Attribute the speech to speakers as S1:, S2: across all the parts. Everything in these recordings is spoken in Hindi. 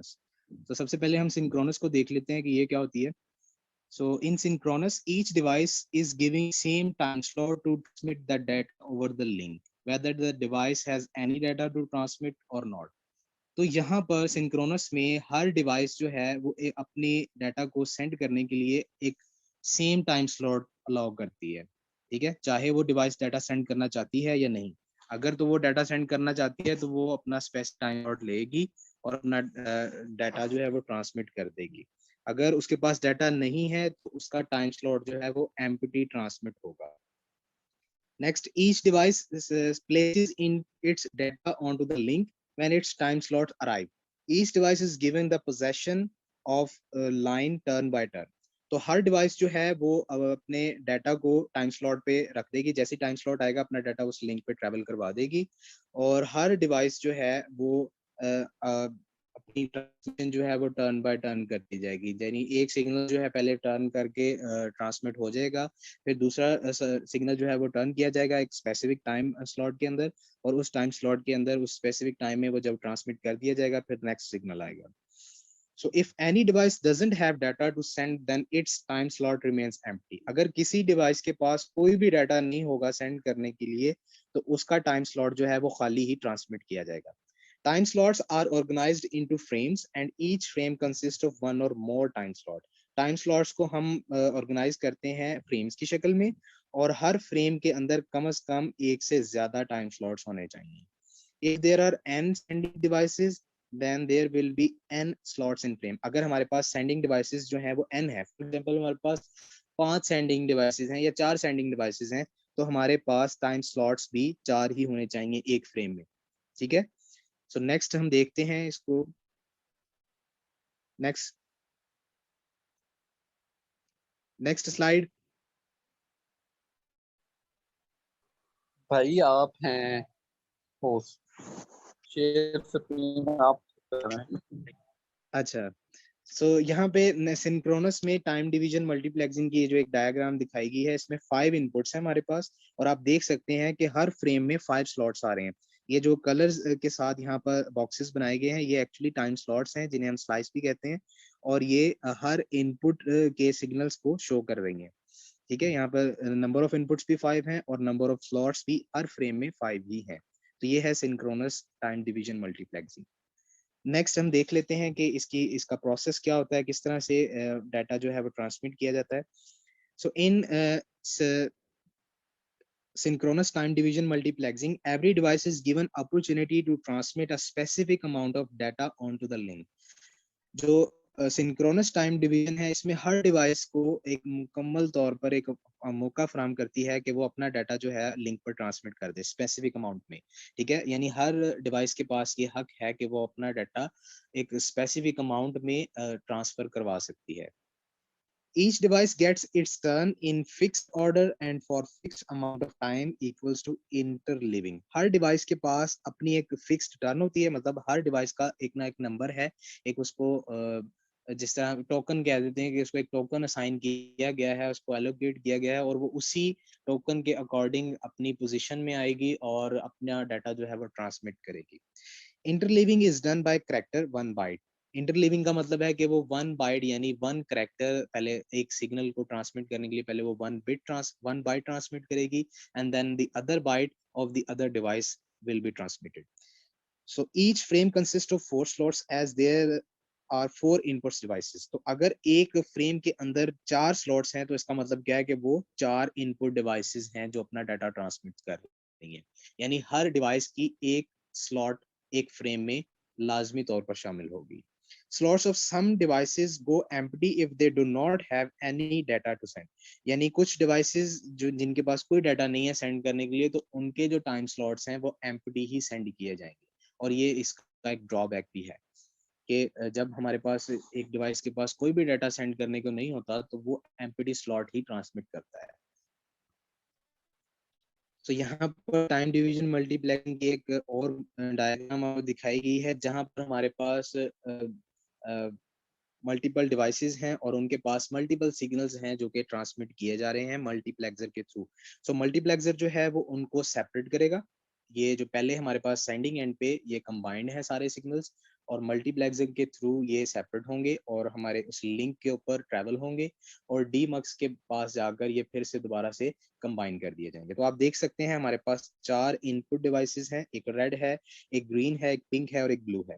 S1: सिंक्रोनस। तो सबसे पहले हम सिंक्रोनस को देख लेते हैं कि ये क्या होती है। So in synchronous, each device is giving same time slot to transmit the data over the link, whether the device has any data to transmit or not. तो यहाँ पर सिंक्रोनस में हर डिवाइस जो है वो अपने डाटा को सेंड करने के लिए एक सेम टाइम स्लॉट अलाउ करती है। ठीक है, चाहे वो डिवाइस डाटा सेंड करना चाहती है या नहीं। अगर तो वो डाटा सेंड करना चाहती है तो वो अपना स्पेसिफिक टाइम स्लॉट लेगी और अपना डाटा जो है वो ट्रांसमिट कर देगी। अगर उसके पास डाटा नहीं है तो उसका टाइम स्लॉट जो है वो एम्प्टी ट्रांसमिट होगा। Next, each device places in its data onto the link when its time slot arrive. Each device is given the possession of line turn by turn. तो हर डिवाइस जो है वो अपने डाटा को टाइम स्लॉट पे रख देगी। जैसे टाइम स्लॉट आएगा अपना डाटा उस लिंक पे ट्रेवल करवा देगी और हर डिवाइस जो है वो अपनी ट्रांसमिशन जो है वो टर्न बाय टर्न करती जाएगी। यानी एक सिग्नल जो है पहले टर्न करके ट्रांसमिट हो जाएगा, फिर दूसरा सिग्नल जो है वो टर्न किया जाएगा एक स्पेसिफिक टाइम स्लॉट के अंदर, और उस टाइम स्लॉट के अंदर उस स्पेसिफिक टाइम में वो जब ट्रांसमिट कर दिया जाएगा फिर नेक्स्ट सिग्नल आएगा। So if any device doesn't have data to send, then its time slot remains empty. अगर किसी डिवाइस के पास कोई भी डाटा नहीं होगा सेंड करने के लिए तो उसका टाइम स्लॉट जो है वो खाली ही ट्रांसमिट किया जाएगा। Time slots are organized into frames and each frame consists of one or more time slot. Time slots को हम ऑर्गेनाइज करते हैं फ्रेम्स की शक्ल में और हर फ्रेम के अंदर कम से कम एक से ज्यादा टाइम स्लॉट्स होने चाहिए। If there are n sending devices, then there will be n slots in frame. अगर हमारे पास सेंडिंग डिवाइसेस जो है वो n है, फॉर एग्जांपल हमारे पास 5 सेंडिंग डिवाइसेस हैं या 4 सेंडिंग डिवाइसेस हैं, तो हमारे पास टाइम स्लॉट्स भी 4 ही होने चाहिए एक फ्रेम में। ठीक है, सो नेक्स्ट हम देखते हैं इसको। Next next slide.
S2: भाई आप हैं होस्ट, शेयर स्क्रीन आप कर रहे हैं।
S1: अच्छा, सो यहाँ पे सिंक्रोनस में टाइम डिवीजन मल्टीप्लेक्सिंग की जो एक डायग्राम दिखाई गई है, इसमें 5 इनपुट्स हैं हमारे पास और आप देख सकते हैं कि हर फ्रेम में 5 स्लॉट्स आ रहे हैं। ये जो कलर्स के साथ यहाँ पर बॉक्सेस बनाए गए हैं ये एक्चुअली टाइम स्लॉट्स हैं जिन्हें हम स्लाइस भी कहते हैं, और ये हर इनपुट के सिग्नल्स को शो कर रही हैं। ठीक है, यहाँ पर नंबर ऑफ इनपुट्स भी 5 हैं और नंबर ऑफ स्लॉट्स भी हर फ्रेम में 5 ही है। तो ये है synchronous time division multiplexing. Next हम देख लेते हैं कि इसका प्रोसेस क्या होता है, किस तरह से डाटा जो है वो ट्रांसमिट किया जाता है। सो इन synchronous time division multiplexing, every device is given opportunity to transmit a specific amount of data onto the link. जो सिंक्रोनस टाइम डिवीजन है इसमें हर डिवाइस को एक मुकम्मल तौर पर एक मौका फराहम करती है कि वो अपना डाटा जो है लिंक पर ट्रांसमिट कर दे स्पेसिफिक अमाउंट में। ठीक है, यानी हर डिवाइस के पास ये हक है कि वो अपना डाटा एक स्पेसिफिक अमाउंट में ट्रांसफर करवा सकती है। Each device gets its turn in fixed order and for fixed amount of time equals to interleaving. Her device के पास अपनी एक फिक्स्ड टर्न होती है, मतलब हर डिवाइस का एक ना एक नंबर है, एक उसको जिस तरह टोकन कह देते हैं कि उसको एक टोकन असाइन किया गया है, उसको एलोकेट किया गया है और वो उसी टोकन के अकॉर्डिंग अपनी पोजीशन में आएगी और अपना डाटा जो है वो ट्रांसमिट करेगी। Interleaving is done by character 1 byte. Interleaving का मतलब है कि वो 1 बाइट यानी 1 करैक्टर पहले एक सिग्नल को ट्रांसमिट करने के लिए पहले वो 1 बाइट ट्रांसमिट करेगी and then the other byte of the other device will be transmitted. So each frame consist of 4 slots as there are 4 inputs devices. तो अगर एक फ्रेम के अंदर 4 स्लॉट्स हैं तो इसका मतलब क्या है कि वो 4 इनपुट डिवाइसेस हैं जो अपना डाटा ट्रांसमिट कर रही हैं, यानी हर डिवाइस की एक स्लॉट एक फ्रेम में लाजमी तौर पर शामिल होगी। Slots of some devices go empty if they do not have any data to send. यानी कुछ devices जो जिनके पास कोई डाटा नहीं है सेंड करने के लिए तो उनके जो टाइम स्लॉट्स हैं वो empty ही सेंड किए जाएंगे, और ये इसका एक ड्रॉबैक भी है कि जब हमारे पास एक डिवाइस के पास कोई भी डाटा सेंड करने को नहीं होता तो वो empty स्लॉट ही ट्रांसमिट करता है। तो यहाँ पर टाइम डिवीजन मल्टीप्लेक्सिंग की एक और डायग्राम दिखाई गई है जहाँ पर हमारे पास मल्टीपल डिवाइसेस हैं और उनके पास मल्टीपल सिग्नल्स हैं जो कि ट्रांसमिट किए जा रहे हैं मल्टीप्लेक्सर के थ्रू। सो मल्टीप्लेक्सर जो है वो उनको सेपरेट करेगा। ये जो पहले हमारे पास सेंडिंग एंड पे ये कंबाइंड है सारे सिग्नल्स, और मल्टीप्लेक्सर के थ्रू ये सेपरेट होंगे और हमारे उस लिंक के ऊपर ट्रैवल होंगे और डीमक्स के पास जाकर ये फिर से दोबारा से कंबाइन कर दिए जाएंगे। तो आप देख सकते हैं हमारे पास 4 इनपुट डिवाइसेस हैं, एक रेड है, एक ग्रीन है, एक पिंक है और एक ब्लू है।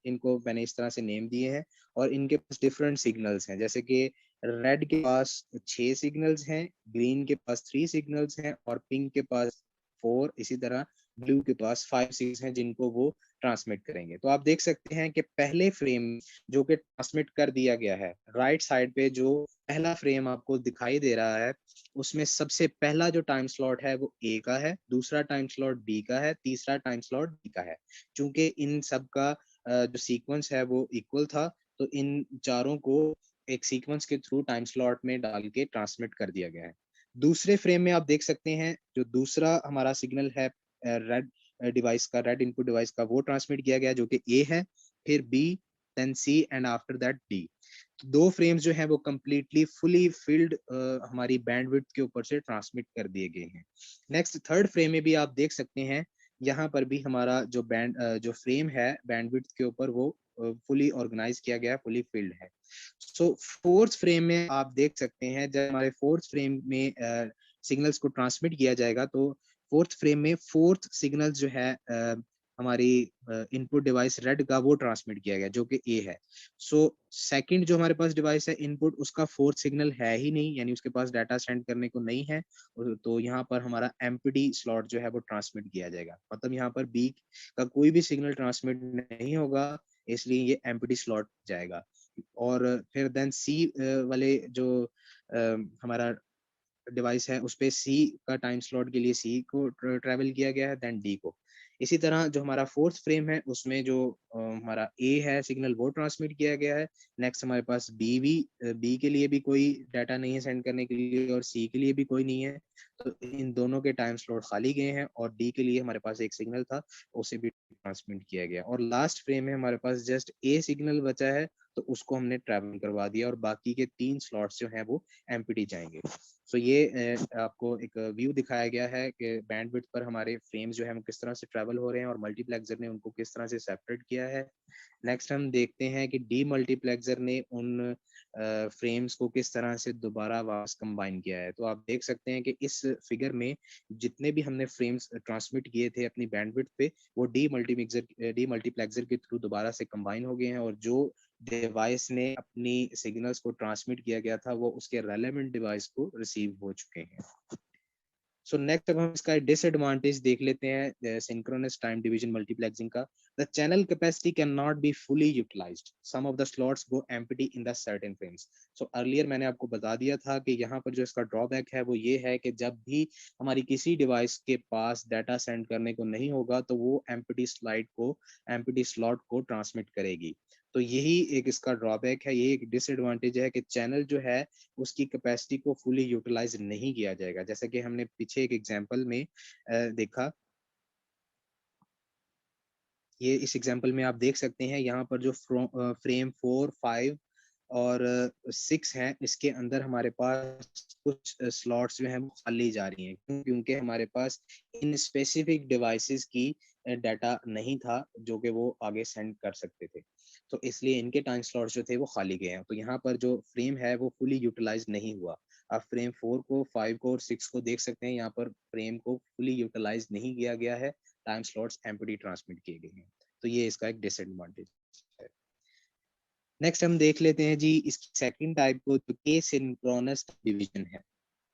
S1: इनको मैंने इस तरह से नेम दिए हैं और इनके पास डिफरेंट सिग्नल्स हैं, जैसे कि रेड के पास 6 सिग्नल्स हैं, ग्रीन के पास 3 सिग्नल्स हैं और पिंक के पास 4, इसी तरह ब्लू के पास 5 सिग्नल्स हैं जिनको वो ट्रांसमिट करेंगे। तो आप देख सकते हैं कि पहले फ्रेम जो कि ट्रांसमिट कर दिया गया है, राइट साइड पे जो पहला फ्रेम आपको दिखाई दे रहा है, उसमें सबसे पहला जो टाइम स्लॉट है वो ए का है, दूसरा टाइम स्लॉट बी का है, तीसरा टाइम स्लॉट डी का है। चूंकि इन सब का जो सीक्वेंस है वो इक्वल था, तो इन चारों को एक सीक्वेंस के थ्रू टाइम स्लॉट में डाल के ट्रांसमिट कर दिया गया है। दूसरे फ्रेम में आप देख सकते हैं जो दूसरा हमारा सिग्नल है रेड डिवाइस का, रेड इनपुट डिवाइस का, वो ट्रांसमिट किया गया जो कि ए है, फिर B, then C and after that D. दो फ्रेम्स जो है वो कंप्लीटली फुली फिल्ड हमारी बैंडविड्थ के ऊपर से ट्रांसमिट कर दिए गए हैं। नेक्स्ट थर्ड फ्रेम में भी आप देख सकते हैं, यहाँ पर भी हमारा जो जो फ्रेम है बैंडविड्थ के ऊपर वो फुली ऑर्गेनाइज किया गया है, फुली फिल्ड है। सो फोर्थ फ्रेम में आप देख सकते हैं जब हमारे फोर्थ फ्रेम में सिग्नल्स को ट्रांसमिट किया जाएगा, तो फोर्थ फ्रेम में फोर्थ सिग्नल जो है हमारी इनपुट डिवाइस रेड का वो ट्रांसमिट किया गया जो कि ए है। सो सेकंड जो हमारे पास डिवाइस है इनपुट, उसका फोर्थ सिग्नल है ही नहीं, यानी उसके पास डाटा सेंड करने को नहीं है, तो यहाँ पर हमारा एम्प्टी स्लॉट जो है वो ट्रांसमिट किया जाएगा। मतलब यहाँ पर बी का कोई भी सिग्नल ट्रांसमिट नहीं होगा, इसलिए ये एम्प्टी स्लॉट जाएगा। और फिर देन सी वाले जो हमारा डिवाइस है उस पे सी का टाइम स्लॉट के लिए सी को ट्रेवल किया गया है, देन डी को। इसी तरह जो हमारा फोर्थ फ्रेम है उसमें जो हमारा ए है सिग्नल वो ट्रांसमिट किया गया है। नेक्स्ट हमारे पास बी के लिए भी कोई डाटा नहीं है सेंड करने के लिए और सी के लिए भी कोई नहीं है, तो इन दोनों के टाइम स्लॉट खाली गए हैं और डी के लिए हमारे पास एक सिग्नल था, उसे भी ट्रांसमिट किया गया। और लास्ट फ्रेम में हमारे पास जस्ट ए सिग्नल बचा है, तो उसको हमने ट्रैवल करवा दिया और बाकी के 3 स्लॉट्स जो हैं वो एम्प्टी जाएंगे। सो ये आपको एक व्यू दिखाया गया है कि बैंडविड्थ पर हमारे फ्रेम्स जो है वो किस तरह से ट्रैवल हो रहे हैं और मल्टीप्लेक्सर ने उनको किस तरह से सेपरेट किया है। नेक्स्ट हम देखते हैं कि डी मल्टीप्लेक्सर ने उन फ्रेम्स को किस तरह से दोबारा वापस कंबाइन किया है। तो आप देख सकते हैं कि इस फिगर में जितने भी हमने फ्रेम्स ट्रांसमिट किए थे अपनी बैंडविड्थ पे, वो डी मल्टीप्लेक्सर के थ्रू दोबारा से कंबाइन हो गए हैं और जो डिवाइस ने अपनी सिग्नल्स को ट्रांसमिट किया गया था वो उसके रेलेवेंट डिवाइस को रिसीव हो चुके हैं। सो नेक्स्ट अब हम इसका डिसएडवांटेज देख लेते हैं सिंक्रोनस टाइम डिवीजन मल्टीप्लेक्सिंग का। The channel capacity can not be fully utilised, some of the slots go empty in the certain frames. So earlier मैंने आपको बता दिया था कि यहाँ पर जो इसका ड्रॉबैक है वो ये है कि जब भी हमारी किसी डिवाइस के पास डाटा सेंड करने को नहीं होगा तो वो एम्प्टी स्लॉट को ट्रांसमिट करेगी। तो यही एक इसका ड्रॉबैक है, यही एक डिसएडवांटेज है कि चैनल जो है उसकी कैपेसिटी को फुली यूटिलाइज नहीं किया जाएगा। जैसे कि हमने पीछे एक एग्जांपल में देखा, ये इस एग्जांपल में आप देख सकते हैं यहाँ पर जो फ्रेम 4, 5 और 6 हैं, इसके अंदर हमारे पास कुछ स्लॉट्स जो हैं वो खाली जा रही हैं, क्योंकि हमारे पास इन स्पेसिफिक डिवाइसेस की डाटा नहीं था जो कि वो आगे सेंड कर सकते थे, तो इसलिए इनके टाइम स्लॉट्स जो थे वो खाली गए हैं। तो यहाँ पर जो फ्रेम है वो फुली यूटिलाइज नहीं हुआ। आप फ्रेम 4 को, 5 को और 6 को देख सकते हैं, यहाँ पर फ्रेम को फुली यूटिलाइज नहीं किया गया है, टाइम स्लॉट्स एम्प्टी ट्रांसमिट किए गए हैं। तो ये इसका एक डिसएडवांटेज है। नेक्स्ट हम देख लेते हैं जी इसकी सेकंड टाइप को, जो के सिंक्रोनस डिवीजन है,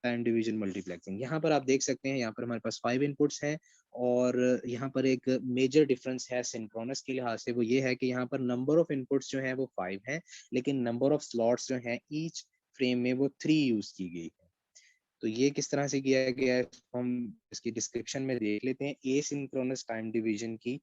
S1: टाइम डिवीजन मल्टीप्लेक्सिंग। यहाँ पर आप देख सकते हैं यहाँ पर हमारे पास 5 इनपुट्स हैं और यहाँ पर एक मेजर डिफरेंस है सिंक्रोनस के लिहाज से, वो ये है कि यहाँ पर नंबर ऑफ इनपुट्स जो है वो 5 हैं, लेकिन नंबर ऑफ स्लॉट्स जो हैं ईच फ्रेम में वो 3 यूज की गई है। तो ये किस तरह से किया गया है हम इसकी डिस्क्रिप्शन में देख लेते हैं। एसिंक्रोनस टाइम डिवीजन की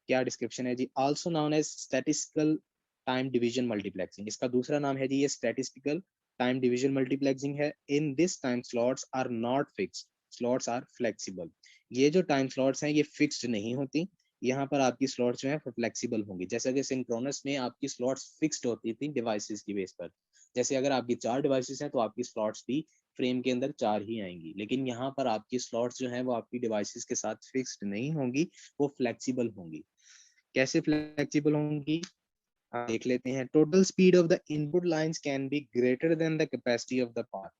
S1: क्या डिस्क्रिप्शन है जी? Also known as statistical time division multiplexing, इसका दूसरा नाम है जी ये स्टैटिस्टिकल टाइम डिवीजन मल्टीप्लेक्सिंग है। In this time slots are not fixed, slots are flexible. ये जो टाइम स्लॉट्स हैं ये फिक्स्ड नहीं होती, यहाँ पर आपकी स्लॉट्स जो है फ्लेक्सिबल होंगी। जैसे कि सिंक्रोनस में आपकी स्लॉट्स फिक्स्ड होती थी डिवाइसेस की बेस पर, जैसे अगर आपकी 4 डिवाइसेस हैं तो आपकी स्लॉट्स भी फ्रेम के अंदर 4 ही आएंगी, लेकिन यहाँ पर आपकी स्लॉट्स जो हैं वो आपकी डिवाइसेस के साथ फिक्स्ड नहीं होंगी, वो फ्लेक्सिबल होंगी। कैसे फ्लेक्सिबल होंगी देख लेते हैं। Total speed of the input lines can be greater than the capacity of the path.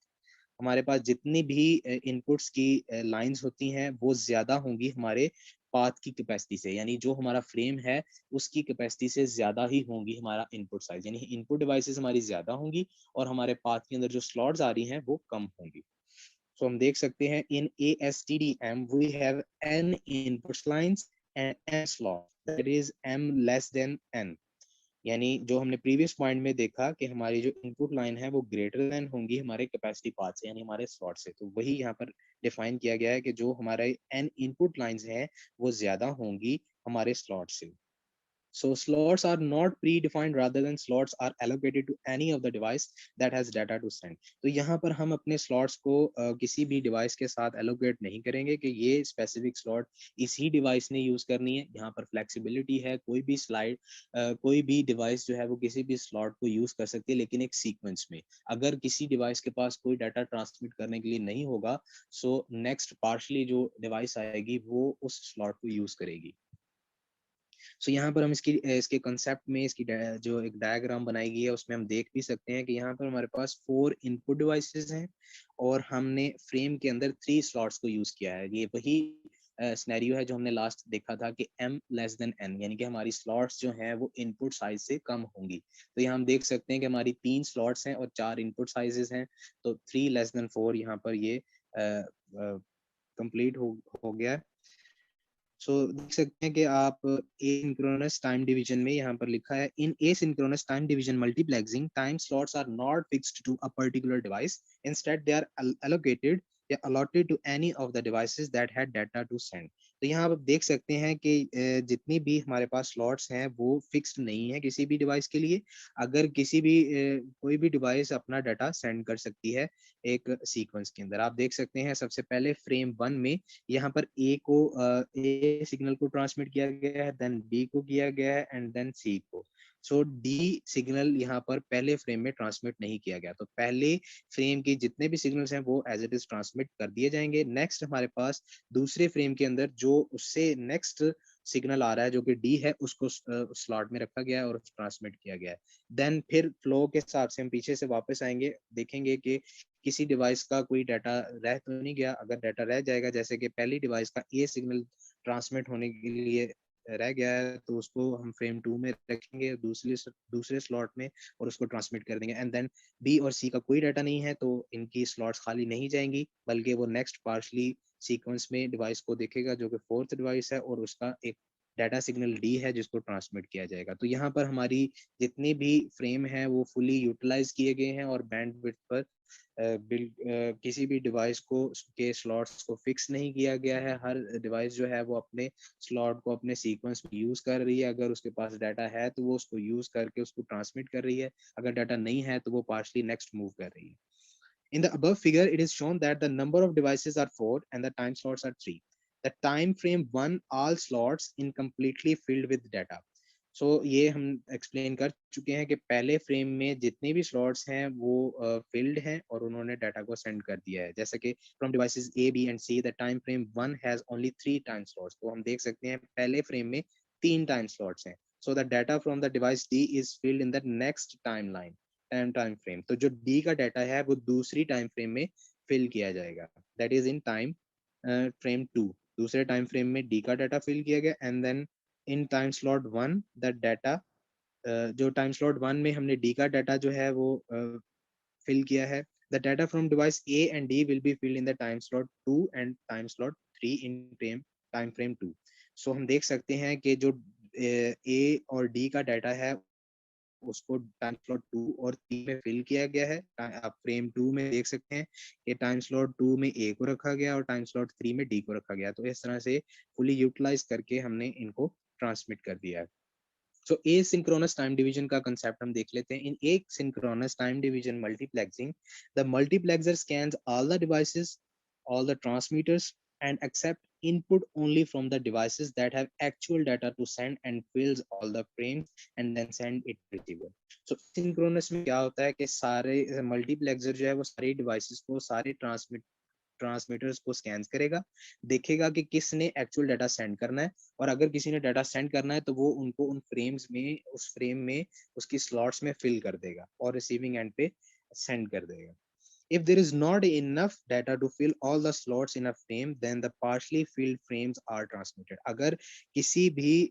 S1: हमारे पास जितनी भी इनपुट्स की लाइंस होती हैं वो ज्यादा होंगी हमारे पाथ की कैपेसिटी से, यानी जो हमारा फ्रेम है उसकी कैपेसिटी से ज्यादा ही होंगी हमारा इनपुट साइज, यानी इनपुट डिवाइसेस हमारी ज्यादा होंगी और हमारे पाथ के अंदर जो स्लॉट्स आ रही हैं वो कम होंगी। सो हम देख सकते हैं in ASTDM we have n inputs lines and n slot, that is m less than n। यानी जो हमने प्रीवियस पॉइंट में देखा कि हमारी जो इनपुट लाइन है वो ग्रेटर देन होंगी हमारे कैपेसिटी पाथ से, यानी हमारे स्लॉट से। तो वही यहाँ पर डिफाइन किया गया है कि जो हमारे एन इनपुट लाइंस हैं वो ज्यादा होंगी हमारे स्लॉट से। So slots are not predefined, rather than slots are allocated to any of the device that has data to send. तो यहाँ पर हम अपने slots को किसी भी device के साथ allocate नहीं करेंगे कि ये specific slot इसी device ने use करनी है। यहाँ पर flexibility है, कोई भी slide कोई भी device जो है वो किसी भी slot को use कर सकती है, लेकिन एक sequence में। अगर किसी device के पास कोई data transmit करने के लिए नहीं होगा, so next partially जो device आएगी वो उस slot को use करेगी। सो यहाँ पर हम इसके कंसेप्ट में इसकी जो एक डायग्राम बनाई गई है उसमें हम देख भी सकते हैं कि यहाँ पर हमारे पास 4 इनपुट डिवाइसेस हैं और हमने फ्रेम के अंदर 3 स्लॉट्स को यूज किया है। ये वही सिनेरियो है जो हमने लास्ट देखा था कि m लेस देन n, यानी कि हमारी स्लॉट्स जो हैं वो इनपुट साइज से कम होंगी। तो यहाँ हम देख सकते हैं कि हमारी 3 स्लॉट्स हैं और 4 इनपुट साइजेस हैं, तो 3 लेस देन 4 यहाँ पर ये कंप्लीट हो गया है। सो देख सकते हैं कि आप एसिंक्रोनस टाइम डिवीजन में यहाँ पर लिखा है in asynchronous time division multiplexing time slots are not fixed to a particular device, instead they are allocated या allotted to any of the devices that had data to send। तो यहाँ आप देख सकते हैं कि जितनी भी हमारे पास स्लॉट्स हैं वो फिक्स्ड नहीं है किसी भी डिवाइस के लिए। अगर किसी भी कोई भी डिवाइस अपना डाटा सेंड कर सकती है एक सीक्वेंस के अंदर। आप देख सकते हैं सबसे पहले फ्रेम 1 में यहाँ पर ए सिग्नल को ट्रांसमिट किया गया है, देन बी को किया गया है एंड देन सी को। सो डी सिग्नल यहाँ पर पहले फ्रेम में ट्रांसमिट नहीं किया गया, तो पहले फ्रेम की जितने भी सिग्नल्स हैं वो एज इट इज ट्रांसमिट कर दिए जाएंगे। नेक्स्ट हमारे पास दूसरे फ्रेम के अंदर जो उससे नेक्स्ट सिग्नल आ रहा है जो कि डी है उसको स्लॉट में रखा गया है और ट्रांसमिट किया गया है। देन फिर फ्लो के हिसाब से हम पीछे से वापस आएंगे, देखेंगे कि किसी डिवाइस का कोई डाटा रह तो नहीं गया। अगर डाटा रह जाएगा, जैसे कि पहली डिवाइस का ए सिग्नल ट्रांसमिट होने के लिए रह गया है, तो उसको हम फ्रेम 2 में रखेंगे दूसरे स्लॉट में और उसको ट्रांसमिट कर देंगे। एंड देन बी और सी का कोई डाटा नहीं है तो इनकी स्लॉट्स खाली नहीं जाएंगी, बल्कि वो नेक्स्ट पार्शली सीक्वेंस में डिवाइस को देखेगा जो कि फोर्थ डिवाइस है और उसका एक डाटा सिग्नल डी है जिसको ट्रांसमिट किया जाएगा। तो यहाँ पर हमारी जितनी भी फ्रेम है वो फुली यूटिलाइज किए गए हैं और बैंडविड्थ पर किसी भी डिवाइस को के स्लॉट्स को फिक्स नहीं किया गया है। हर डिवाइस जो है वो अपने स्लॉट को अपने सीक्वेंस में यूज कर रही है। अगर उसके पास डाटा है तो वो उसको यूज करके उसको ट्रांसमिट कर रही है, अगर डाटा नहीं है तो वो पार्शली नेक्स्ट मूव कर रही है। In the above figure, it is shown that the number of devices are 4 and the time slots are 3. The time frame 1, all slots incompletely filled with data. So ये हम एक्सप्लेन कर चुके हैं कि पहले फ्रेम में जितने भी स्लॉट्स हैं वो फिल्ड हैं और उन्होंने डाटा को सेंड कर दिया है। जैसे कि from devices A B and C the time frame 1 has only 3 time slots. तो हम देख सकते हैं पहले फ्रेम में 3 टाइम स्लॉट्स हैं। So the data from the device D is filled in the next time line time frame. तो जो डी का डाटा है वो दूसरी टाइम फ्रेम में फिल किया जाएगा, that is in time frame 2। दूसरे टाइम फ्रेम में डी का डाटा फिल किया गया and then in time slot 1 the data जो टाइम स्लॉट 1 में हमने डी का डाटा जो है वो फिल किया है। The data from device A and D will be filled in the time slot 2 and time slot 3 in time frame 2। सो हम देख सकते हैं कि जो ए और डी का डाटा है उसको टाइम स्लॉट 2 और 3 में फिल किया गया है। आप फ्रेम 2 में देख सकते हैं कि टाइम स्लॉट 2 में ए को रखा गया और टाइम स्लॉट 3 में डी को रखा गया। तो इस तरह से फुली यूटिलाइज करके हमने इनको ट्रांसमिट कर दिया है। सो ए सिंक्रोनस टाइम डिवीजन का कंसेप्ट हम देख लेते हैं। इन एक synchronous time division multiplexing the multiplexer scans all the devices, all the transmitters, and accept input only from the devices that have actual data to send and fills all the frames and then send it to receiver। so synchronous में क्या होता है कि सारे मल्टीप्लेक्सर जो है वो सारे डिवाइसेस को सारे ट्रांसमीटर्स को स्कैन करेगा, देखेगा कि किसने एक्चुअल डाटा सेंड करना है, और अगर किसी ने डाटा सेंड करना है तो वो उनको उन फ्रेम्स में, उस फ्रेम में उसकी स्लॉट्स में फिल कर देगा और रिसीविंग एंड पे सेंड कर देगा. If there is not enough data to fill all the slots in a frame, then the partially filled frames are transmitted. अगर किसी भी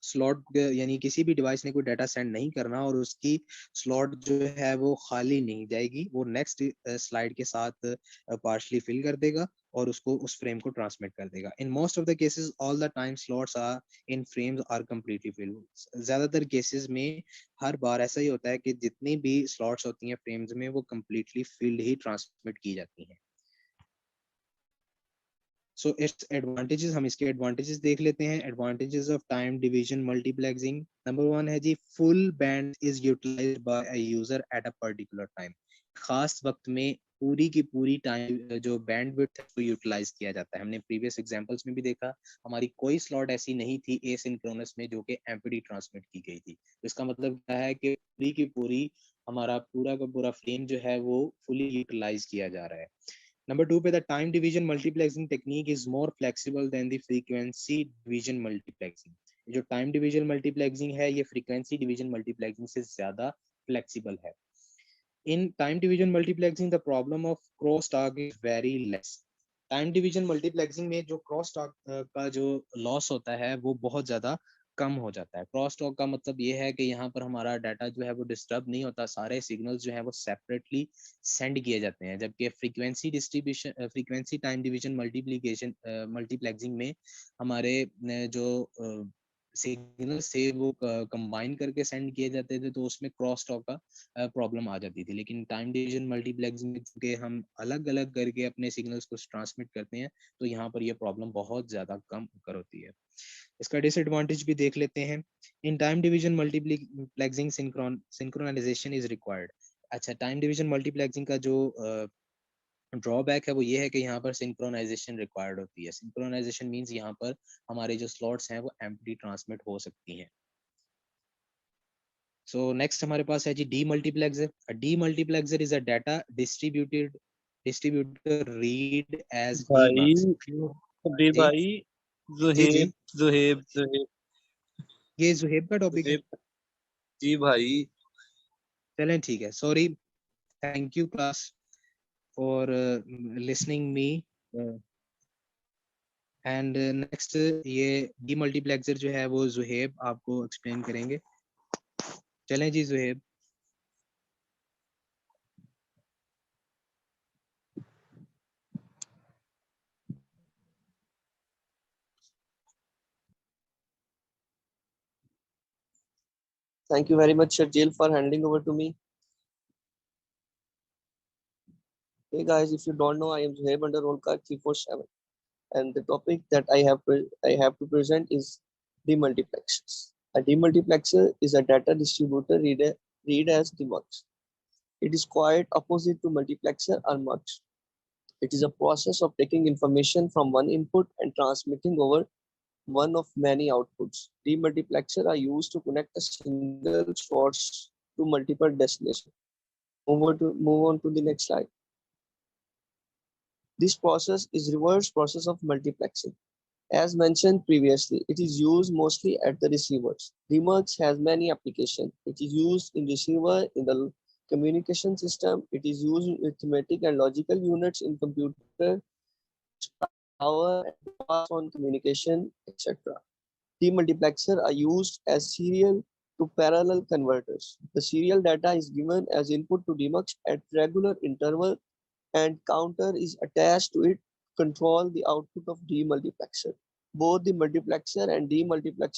S1: स्लॉट यानी किसी भी डिवाइस ने कोई डाटा सेंड नहीं करना और उसकी स्लॉट जो है वो खाली नहीं जाएगी, वो नेक्स्ट स्लाइड के साथ पार्शली फिल कर देगा और उसको उस फ्रेम को ट्रांसमिट कर देगा. In most of the cases all the time slots are in frames are completely filled. ज्यादातर केसेस में हर बार ऐसा ही होता है कि जितनी भी स्लॉट्स होती हैं फ्रेम्स में वो कंप्लीटली फिल्ड ही ट्रांसमिट की जाती हैं. सो इट्स एडवांटेजेस, हम इसके एडवांटेजेस देख लेते हैं. Advantages of time division multiplexing. Number 1 है जी, full band is utilised by a user at a particular time. खास वक्त में पूरी की पूरी टाइम जो बैंडविड्थ है उसको यूटिलाइज किया जाता है. हमने प्रीवियस एग्जांपल्स में भी देखा, हमारी कोई स्लॉट ऐसी नहीं थी एसिंक्रोनस में जो कि एमपीडी ट्रांसमिट की गई थी. तो इसका मतलब क्या है कि पूरी की पूरी हमारा पूरा का पूरा फ्रेम जो है वो फुली यूटिलाइज किया जा रहा है. नंबर 2 पे, the time division multiplexing technique is more flexible than the frequency division multiplexing. जो टाइम डिवीजन मल्टीप्लेक्सिंग है ये फ्रीक्वेंसी डिवीजन मल्टीप्लेक्सिंग से ज्यादा फ्लेक्सिबल है. In time division multiplexing, the problem of crosstalk is very less. Time division multiplexing में जो क्रॉस टॉक का जो लॉस होता है वो बहुत ज्यादा कम हो जाता है. क्रॉस टॉक का मतलब ये है कि यहाँ पर हमारा डाटा जो है वो डिस्टर्ब नहीं होता, सारे सिग्नल्स जो है वो सेपरेटली सेंड किए जाते हैं. जबकि frequency distribution, frequency time division multiplication multiplexing में हमारे जो सिग्नल से वो कंबाइन करके सेंड किए जाते थे, तो उसमें क्रॉस टॉक का प्रॉब्लम आ जाती थी. लेकिन टाइम डिवीजन मल्टीप्लेक्सिंग में चूंकि हम अलग अलग करके अपने सिग्नल्स को ट्रांसमिट करते हैं, तो यहाँ पर ये प्रॉब्लम बहुत ज्यादा कम कर होती है. इसका डिसएडवांटेज भी देख लेते हैं. In time division multiplexing synchronisation is required. अच्छा, टाइम डिवीजन मल्टीप्लेक्सिंग का जो ड्रॉबैक है वो ये है कि यहाँ पर सिंक्रोनाइजेशन रिक्वायर्ड होती है. सिंक्रोनाइजेशन मींस यहाँ पर हमारे जो स्लॉट्स हैं वो एम्प्टी ट्रांसमिट हो सकती हैं. सो नेक्स्ट हमारे पास है जी demultiplexer. Demultiplexer is a data distributor read as
S2: भाई
S1: डीमक्स.
S2: कबीर
S1: जी
S2: भाई,
S1: जी जी,
S2: जुहेब जुहेब जुहेब
S1: ये जुहेब का टॉपिक है.
S2: जुहेब जी भाई.
S1: चलें ठीक है, sorry. Thank you class for listening me. And next ये डीमल्टीप्लेक्सर जो है वो जुहेब आपको एक्सप्लेन करेंगे. चलें जी Zuheb.
S3: Thank you very much, Sharjeel, for handing over to me. Hey guys, if you don't know, I am Zuhaib under roll card 347, and the topic that I have to present is demultiplexers. A demultiplexer is a data distributor read as demux. It is quite opposite to multiplexer or mux. It is a process of taking information from one input and transmitting over one of many outputs. Demultiplexer are used to connect a single source to multiple destinations. Move on to the next slide. This process is reverse process of multiplexing. As mentioned previously, it is used mostly at the receivers. Demux has many applications. It is used in receiver, in the communication system. It is used in arithmetic and logical units in computer, power, and pass on communication, etc. Demultiplexer are used as serial to parallel converters. The serial data is given as input to demux at regular interval, and counter is attached to it control the output of demultiplexer. Both the multiplexer and demultiplexer